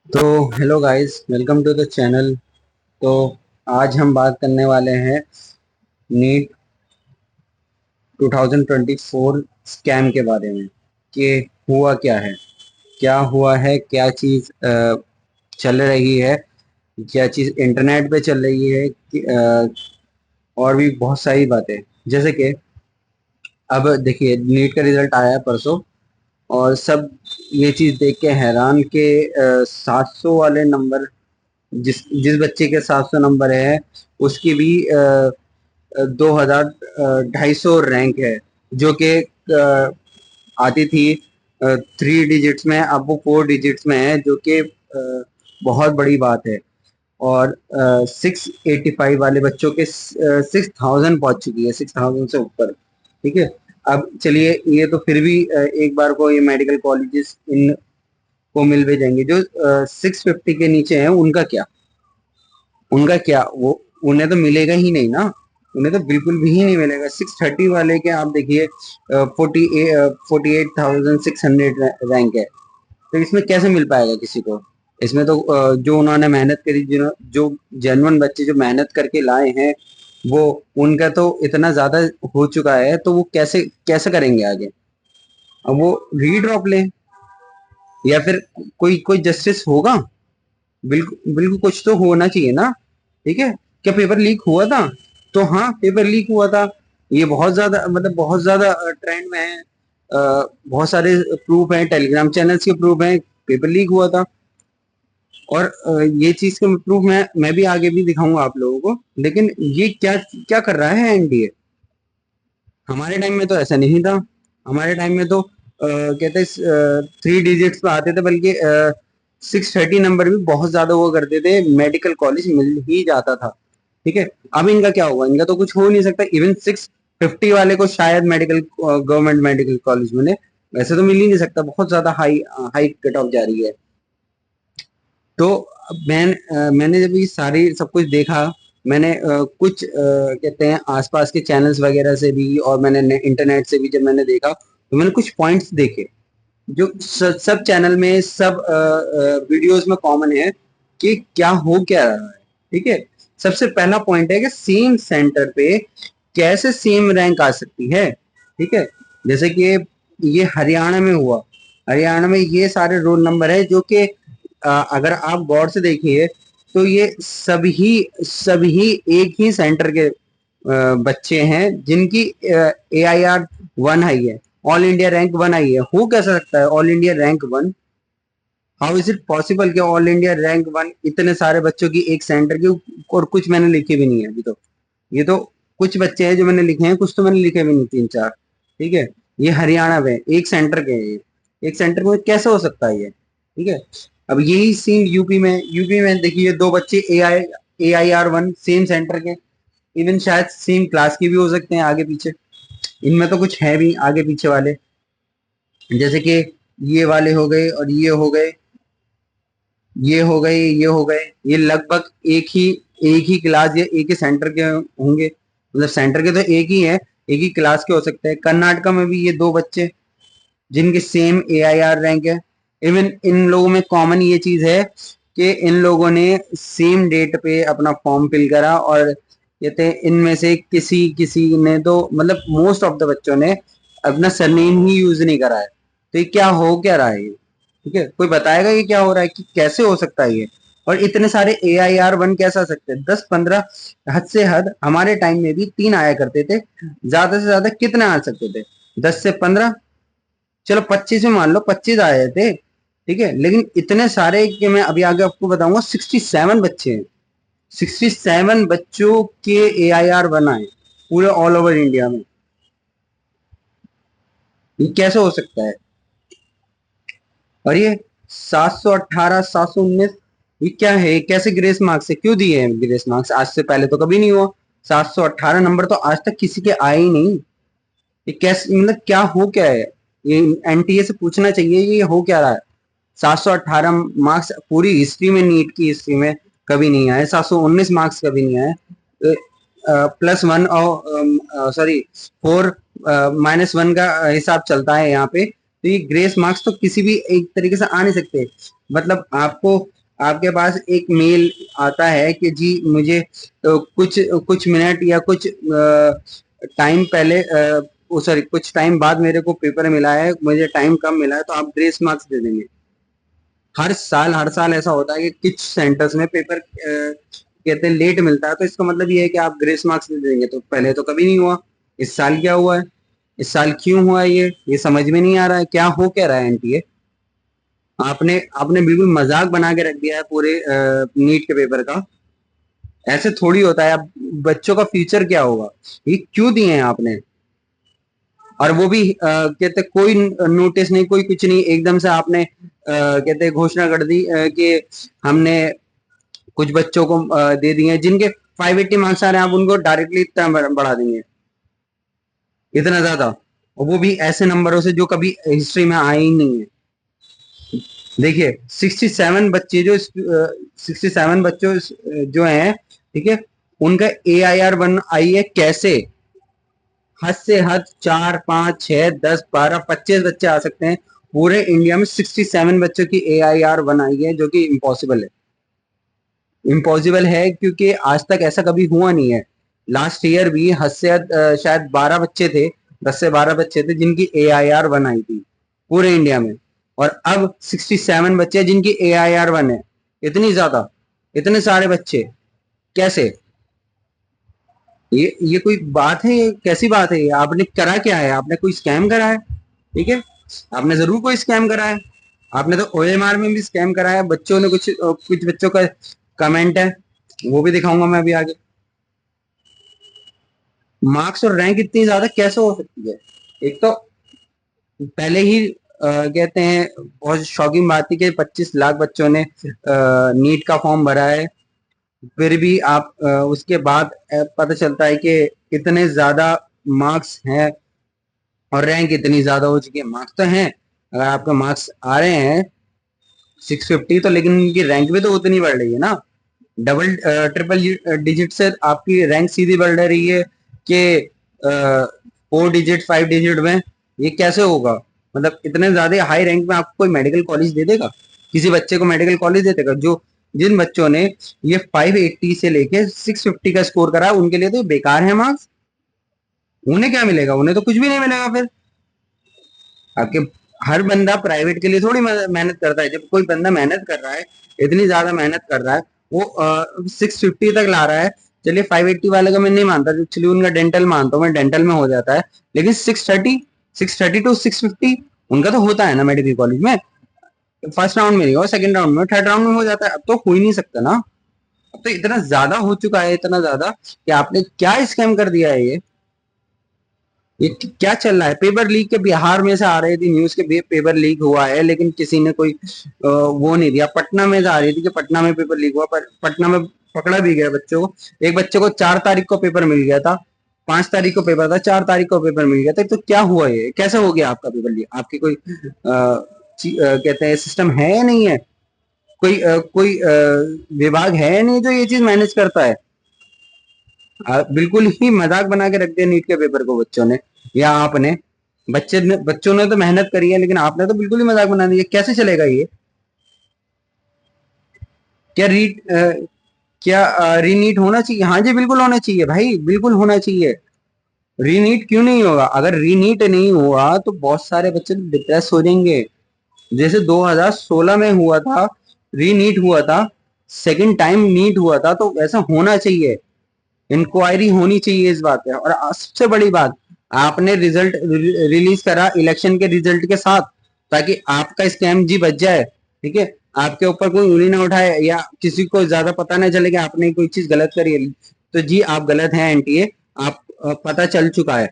तो hello guys, welcome to the channel. तो आज हम बात करने वाले हैं नीट 2024 स्कैम के बारे में कि हुआ क्या हुआ है, क्या चीज़ चल रही है, क्या चीज़ इंटरनेट पे चल रही है और भी बहुत सारी बातें। जैसे कि अब देखिए, नीट का रिजल्ट आया है परसों और सब ये चीज़ देख के हैरान के 700 वाले नंबर, जिस जिस बच्चे के 700 नंबर है उसकी भी 2000 250 रैंक है, जो कि आती थी 3 डिजिट्स में, अब वो 4 डिजिट्स में है, जो कि बहुत बड़ी बात है। और 685 वाले बच्चों के 6000 पहुंच चुकी है, 6000 से ऊपर। ठीक है। अब चलिए, ये तो फिर भी एक बार को ये मेडिकल कॉलेजेस इन को मिल भी जाएंगे। जो 650 के नीचे हैं उनका क्या वो उन्हें तो मिलेगा ही नहीं ना। उन्हें तो बिल्कुल भी ही नहीं मिलेगा। 630 वाले के आप देखिए 48,600 रैंक है। तो इसमें कैसे मिल पाएगा किसी को? इसमें तो जो उन्होंने मेहनत करी, जो जेन्युइन बच्चे जो मेहनत करके लाए हैं, वो उनका तो इतना ज्यादा हो चुका है, तो वो कैसे कैसे करेंगे आगे? अब वो रीड्रॉप लें या फिर कोई कोई जस्टिस होगा? बिल्कुल बिल्कुल, कुछ तो होना चाहिए ना। ठीक है। क्या पेपर लीक हुआ था? तो हाँ, पेपर लीक हुआ था। ये बहुत ज्यादा, मतलब बहुत ज्यादा ट्रेंड में है। बहुत सारे प्रूफ हैं, टेलीग्राम चैनल्स के प्रूफ हैं, पेपर लीक हुआ था। और ये चीज के प्रूफ मैं भी आगे भी दिखाऊंगा आप लोगों को। लेकिन ये क्या क्या कर रहा है एनडीए? हमारे टाइम में तो ऐसा नहीं था। हमारे टाइम में तो कहते 3 डिजिट्स पे आते थे, बल्कि 630 नंबर भी बहुत ज्यादा हुआ करते थे, मेडिकल कॉलेज मिल ही जाता था। ठीक है। अब इनका क्या होगा? इनका तो कुछ हो नहीं सकता। इवन 650 वाले को शायद मेडिकल गवर्नमेंट मेडिकल कॉलेज मिले। वैसे तो मिल ही नहीं सकता, बहुत ज्यादा हाई हाई कट ऑफ जा रही है। तो मैंने जब ये सारी सब कुछ देखा, मैंने कुछ कहते हैं आसपास के चैनल्स वगैरह से भी, और मैंने इंटरनेट से भी जब मैंने देखा, तो मैंने कुछ पॉइंट्स देखे जो सब चैनल में, सब वीडियोस में कॉमन है कि क्या रहा है। ठीक है। सबसे पहला पॉइंट है कि सेम सेंटर पे कैसे सेम रैंक आ सकती है। ठीक है। जैसे कि ये हरियाणा में हुआ। हरियाणा में ये सारे रोल नंबर है जो कि अगर आप गौर से देखिए, तो ये सभी सभी एक ही सेंटर के बच्चे हैं, जिनकी AIR 1 आई है, ऑल इंडिया रैंक 1 आई है। हो कैसा सकता है all India rank 1? How is it possible कि ऑल इंडिया रैंक 1 इतने सारे बच्चों की एक सेंटर की? और कुछ मैंने लिखे भी नहीं है अभी तो। ये तो कुछ बच्चे हैं जो मैंने लिखे हैं, कुछ तो मैंने लिखे भी नहीं, 3 4। ठीक है। ये हरियाणा में एक सेंटर के हैं ये। एक सेंटर में कैसे हो सकता है ये? ठीक है। अब यही सीन यूपी में देखिए, दो बच्चे AIR 1 सेम सेंटर के, इवन शायद सेम क्लास के भी हो सकते हैं आगे पीछे। इनमें तो कुछ है भी आगे पीछे वाले। जैसे कि ये वाले हो गए, और ये हो गए, ये हो गए, ये हो गए। ये लगभग एक ही क्लास या एक ही सेंटर के होंगे। मतलब सेंटर के तो एक ही है, एक ही क्लास के हो सकते हैं। कर्नाटका में भी ये दो बच्चे जिनके सेम AIR रैंक है। इवन इन लोगों में कॉमन ये चीज है कि इन लोगों ने सेम डेट पे अपना फॉर्म फिल करा, और कहते हैं इनमें से किसी किसी ने तो, मतलब मोस्ट ऑफ द बच्चों ने अपना सरनेम ही यूज नहीं करा है। तो ये क्या रहा है ये? ठीक है। कोई बताएगा ये क्या हो रहा है, कि कैसे हो सकता है ये? और इतने सारे AIR 1 कैसे आ सकते हैं? 10 15, हद से हद हमारे टाइम में भी 3 आया करते थे। ज्यादा से ज्यादा कितने आ सकते थे? 10 से 15, चलो 25 में मान लो 25 आए थे। ठीक है। लेकिन इतने सारे कि मैं अभी आगे आपको बताऊंगा, 67 बच्चे हैं। 67 बच्चों के AIR 1 आए पूरे ऑल ओवर इंडिया में। ये कैसे हो सकता है? और ये 718, 719, ये क्या है? ये कैसे ग्रेस मार्क्स है? क्यों दिए हैं ग्रेस मार्क्स? आज से पहले तो कभी नहीं हुआ। 718 नंबर तो आज तक किसी के आए ही नहीं। ये कैसे, मतलब क्या हो क्या है? ये एनटीए से पूछना चाहिए, ये हो क्या रहा है? 718 मार्क्स पूरी हिस्ट्री में, नीट की हिस्ट्री में कभी नहीं आए। 719 मार्क्स कभी नहीं आए। +1 और सॉरी 4 -1 का हिसाब चलता है यहाँ पे। तो ये ग्रेस मार्क्स तो किसी भी एक तरीके से आ नहीं सकते। मतलब आपको आपके पास एक मेल आता है कि जी मुझे कुछ कुछ मिनट या कुछ टाइम पहले सॉरी कुछ टाइम बाद मेरे को पेपर मिला है, मुझे टाइम कम मिला है, तो आप ग्रेस मार्क्स दे देंगे। हर साल ऐसा होता है कि कुछ सेंटर्स में पेपर कहते हैं लेट मिलता है, तो इसका मतलब ये है कि आप ग्रेस मार्क्स दे देंगे। तो पहले तो कभी नहीं हुआ, इस साल क्या हुआ है, इस साल क्यों हुआ है ये समझ में नहीं आ रहा है, क्या हो क्या रहा है एनटीए। आपने आपने बिल्कुल मजाक बना के रख दिया है पूरे नीट के पेपर का। ऐसे थोड़ी होता है। अब बच्चों का फ्यूचर क्या होगा, ये क्यों दिए हैं आपने। और वो भी कहते कोई नोटिस नहीं, कोई कुछ नहीं, एकदम से आपने कहते घोषणा कर दी कि हमने कुछ बच्चों को दे दिए हैं जिनके 580 मार्क्स आ रहे हैं, आप उनको डायरेक्टली इतना बढ़ा देंगे, इतना ज्यादा, और वो भी ऐसे नंबरों से जो कभी हिस्ट्री में आए ही नहीं है। देखिए 67 बच्चे जो 67 बच्चों जो हैं, ठीक है, उनका AIR 1 आई है कैसे। हद से हद 4 5 6 10 12 25 बच्चे आ सकते हैं, पूरे इंडिया में 67 बच्चों की AIR 1 आई है, जो कि इम्पॉसिबल है। इम्पॉसिबल है क्योंकि आज तक ऐसा कभी हुआ नहीं है। लास्ट ईयर भी हद से हद शायद 12 बच्चे थे, 10 से 12 बच्चे थे जिनकी AIR 1 आई थी पूरे इंडिया में। और अब 67 बच्चे जिनकी AIR 1 है। इतनी ज्यादा, इतने सारे बच्चे कैसे। ये कोई बात है, ये कैसी बात है, ये आपने करा क्या है, आपने कोई स्कैम करा है। ठीक है, आपने जरूर कोई स्कैम करा है। आपने तो OMR में भी स्कैम करा है। बच्चों ने कुछ बच्चों का कमेंट है, वो भी दिखाऊंगा मैं अभी आगे। मार्क्स और रैंक इतनी ज्यादा कैसे हो सकती है। एक तो पहले ही कहते हैं बहुत शॉकिंग बात थी कि 25 लाख बच्चों ने नीट का फॉर्म भरा है। फिर भी आप उसके बाद पता चलता है कि इतने ज्यादा मार्क्स हैं और रैंक इतनी ज्यादा हो चुकी है। मार्क्स तो हैं, अगर आपके मार्क्स आ रहे हैं 650, तो लेकिन उनकी रैंक भी तो उतनी बढ़ रही है ना। डबल ट्रिपल डिजिट से आपकी रैंक सीधी बढ़ रही है कि 4 डिजिट 5 डिजिट में। ये कैसे होगा, मतलब इतने ज्यादा हाई रैंक में आपको कोई मेडिकल कॉलेज दे देगा, किसी बच्चे को मेडिकल कॉलेज दे देगा। जो जिन बच्चों ने ये 580 से लेके 650 का स्कोर करा, उनके लिए तो बेकार है मार्क्स। उन्हें क्या मिलेगा, उन्हें तो कुछ भी नहीं मिलेगा फिर। आपके हर बंदा प्राइवेट के लिए थोड़ी मेहनत करता है। जब कोई बंदा मेहनत कर रहा है, इतनी ज्यादा मेहनत कर रहा है, वो 650 तक ला रहा है। चलिए 580 वाले का मैं नहीं मानता, चलिए उनका डेंटल मानता हूँ मैं, डेंटल में हो जाता है। लेकिन 630 टू 650 उनका तो होता है ना मेडिकल कॉलेज में। फर्स्ट राउंड में नहीं हो, सेकंड राउंड में, थर्ड राउंड में हो जाता है। अब तो हो ही नहीं सकता ना। अब तो इतना ज्यादा हो चुका है, इतना ज्यादा कि आपने क्या स्कैम कर दिया है ये क्या चल रहा है। पेपर लीक के बिहार में से आ रही थी न्यूज के पेपर लीक हुआ है, लेकिन किसी ने कोई वो नहीं दिया। पटना में से आ रही थी कि पटना में पेपर लीक हुआ, पर पटना में पकड़ा भी गया बच्चों को। एक बच्चे को 4 तारीख को पेपर मिल गया था, 5 तारीख को पेपर था, 4 तारीख को पेपर मिल गया था। तो क्या हुआ, ये कैसे हो गया आपका पेपर लीक। आपकी कोई कहते हैं सिस्टम है या नहीं है, कोई विभाग है या नहीं जो ये चीज मैनेज करता है। बिल्कुल ही मजाक बना के रख दिया नीट के पेपर को बच्चों ने या आपने। बच्चों ने तो मेहनत करी है, लेकिन आपने तो बिल्कुल ही मजाक बना दिया। कैसे चलेगा ये। क्या रीट क्या रीनीट होना चाहिए। हाँ जी बिल्कुल होना चाहिए भाई, बिल्कुल होना चाहिए। रीनीट क्यों नहीं होगा। अगर रीनीट नहीं हुआ तो बहुत सारे बच्चे डिप्रेस हो जाएंगे। जैसे 2016 में हुआ था, रीनीट हुआ था, सेकंड टाइम नीट हुआ था, तो वैसा होना चाहिए। इंक्वायरी होनी चाहिए इस बात पे। और सबसे बड़ी बात, आपने रिजल्ट रिलीज करा इलेक्शन के रिजल्ट के साथ, ताकि आपका स्कैम जी बच जाए। ठीक है, आपके ऊपर कोई उंगली ना उठाए या किसी को ज्यादा पता ना चले कि आपने कोई चीज गलत करी है। तो जी आप गलत हैं एनटीए, आप पता चल चुका है,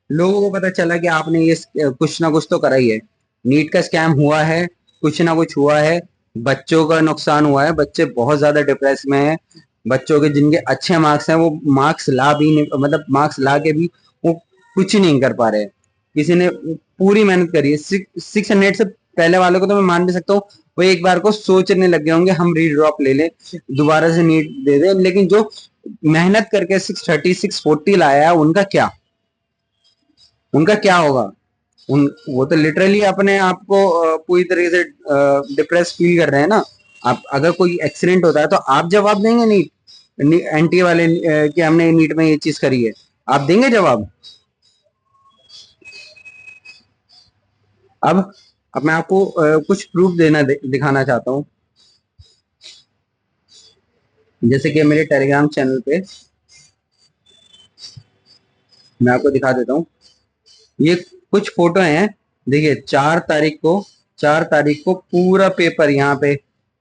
लोगों को पता चला कि आपने ये कुछ ना कुछ तो करा ही है। नीट का स्कैम हुआ है, कुछ ना कुछ हुआ है, बच्चों का नुकसान हुआ है, बच्चे बहुत ज्यादा डिप्रेस में हैं। बच्चों के जिनके अच्छे मार्क्स हैं वो मार्क्स ला भी नहीं, मतलब मार्क्स ला के भी वो कुछ नहीं कर पा रहे। किसी ने पूरी मेहनत करी है, 600 से पहले वालों को तो मैं मान भी सकता हूँ, वो एक बार को सोचने लग गए होंगे हम रीड्रॉप ले लें, दोबारा से नीट दे दें। लेकिन जो मेहनत करके 630 640 लाया है, उनका क्या होगा। वो तो लिटरली अपने आप को पूरी तरीके से डिप्रेस फील कर रहे हैं ना। आप अगर कोई एक्सीडेंट होता है तो आप जवाब देंगे नीट एनटीए वाले कि हमने नीट में ये चीज करी है, आप देंगे जवाब? अब अब मैं आपको कुछ प्रूफ दिखाना चाहता हूँ। जैसे कि मेरे टेलीग्राम चैनल पे मैं आपको दिखा देता हूँ, ये कुछ फोटो हैं। देखिए 4 तारीख को पूरा पेपर यहाँ पे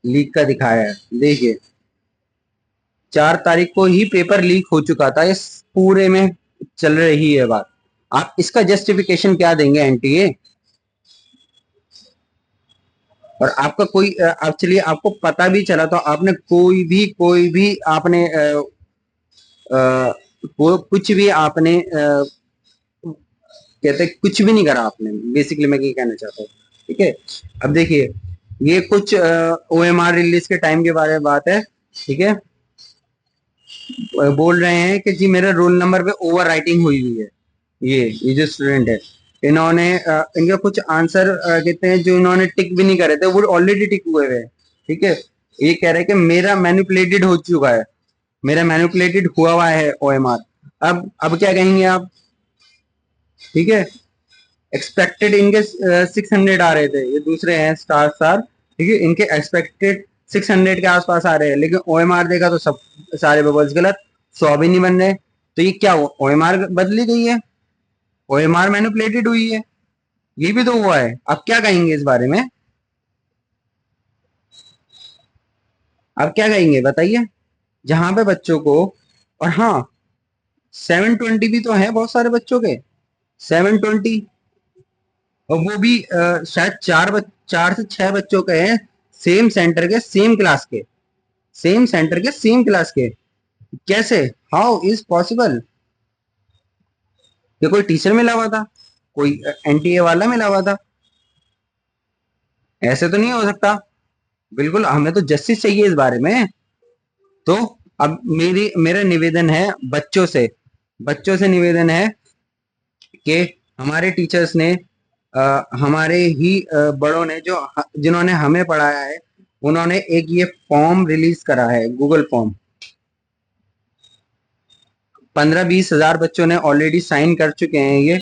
लीक का दिखाया है। देखिए 4 तारीख को ही पेपर लीक हो चुका था, इस पूरे में चल रही है बात। आप इसका जस्टिफिकेशन क्या देंगे एनटीए? और आपका कोई एक्चुअली आपको पता भी चला तो आपने कोई भी आपने कुछ भी आपने कहते कुछ भी नहीं करा आपने, बेसिकली मैं ये कहना चाहता हूँ। ठीक है, अब देखिए ये कुछ ओएमआर रिलीज के टाइम के बारे में बात है। ठीक है, बोल रहे हैं कि जी मेरे रोल नंबर पे ओवर राइटिंग हुई हुई है। ये जो स्टूडेंट है, इन्होंने इनका कुछ आंसर कहते हैं जो इन्होंने टिक भी नहीं करे थे वो ऑलरेडी टिक हुए हुए हैं। ठीक है, ये कह रहे हैं कि मेरा मैनिपुलेटेड हो चुका है, मेरा मैनिपुलेटेड हुआ है ओएमआर। अब क्या कहेंगे आप? ठीक है, एक्सपेक्टेड इनके 600 आ रहे थे, ये दूसरे हैं स्टार स्टार। ठीक है, इनके एक्सपेक्टेड 600 के आसपास आ रहे हैं, लेकिन ओएमआर देखा तो सब सारे बबल्स गलत, 100 भी नहीं बन रहे। तो ये क्या हुआ? ओएमआर बदली गई है, ओएमआर मैनिपुलेटेड हुई है, ये भी तो हुआ है। आप क्या कहेंगे इस बारे में? आप क्या कहेंगे बताइए? जहां पे बच्चों को, और हाँ 720 भी तो है बहुत सारे बच्चों के, 720, और वो भी शायद 4 से 6 बच्चों के हैं, सेम सेंटर के सेम क्लास के, सेम सेंटर के सेम क्लास के। कैसे? How is possible? ये कोई टीचर मिला हुआ था, कोई एनटीए वाला मिला हुआ था? ऐसे तो नहीं हो सकता। बिल्कुल हमें तो जस्टिस चाहिए इस बारे में। तो अब मेरा निवेदन है बच्चों से निवेदन है कि हमारे टीचर्स ने हमारे ही बड़ों ने जो जिन्होंने हमें पढ़ाया है, उन्होंने एक ये फॉर्म रिलीज करा है, गूगल फॉर्म। 15-20 हजार बच्चों ने ऑलरेडी साइन कर चुके हैं।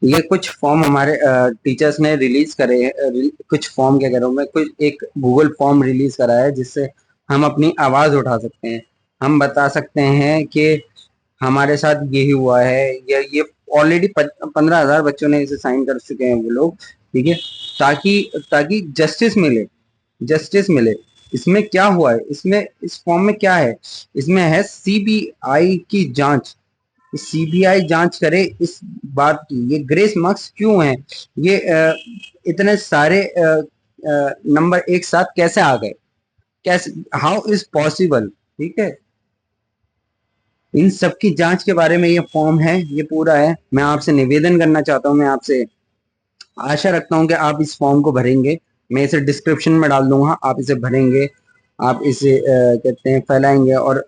ये कुछ फॉर्म हमारे टीचर्स ने रिलीज करे हैं। कुछ फॉर्म क्या कह रहा हूँ मैं, कुछ एक गूगल फॉर्म रिलीज करा है जिससे हम अपनी आवाज उठा सकते हैं, हम बता सकते हैं कि हमारे साथ यही हुआ है। ये ऑलरेडी 15 हजार बच्चों ने इसे साइन कर चुके हैं वो लोग। ठीक है, ताकि ताकि जस्टिस मिले। इसमें क्या हुआ है, इसमें इस फॉर्म में क्या है? इसमें है सीबीआई की जांच, सीबीआई जांच करे इस बात की, ये ग्रेस मार्क्स क्यों हैं, ये इतने सारे नंबर एक साथ कैसे आ गए, कैसे, हाउ इज पॉसिबल? ठीक है, इन सब की जांच के बारे में ये फॉर्म है, ये पूरा है। मैं आपसे निवेदन करना चाहता हूँ, मैं आपसे आशा रखता हूँ कि आप इस फॉर्म को भरेंगे। मैं इसे डिस्क्रिप्शन में डाल दूंगा, आप इसे भरेंगे, आप इसे कहते हैं फैलाएंगे और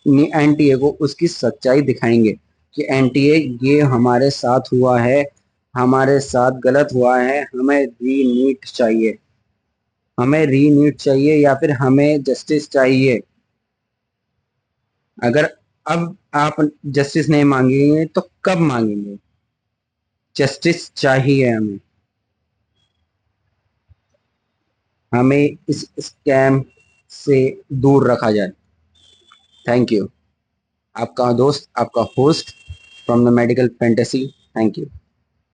एनटीए को उसकी सच्चाई दिखाएंगे कि एनटीए ये हमारे साथ हुआ है, हमारे साथ गलत हुआ है, हमें री नीट चाहिए, हमें री नीट चाहिए या फिर हमें जस्टिस चाहिए। अगर अब आप जस्टिस नहीं मांगेंगे तो कब मांगेंगे? जस्टिस चाहिए हमें, हमें इस स्कैम से दूर रखा जाए। Thank you. आपका दोस्त, आपका host from the medical fantasy. Thank you.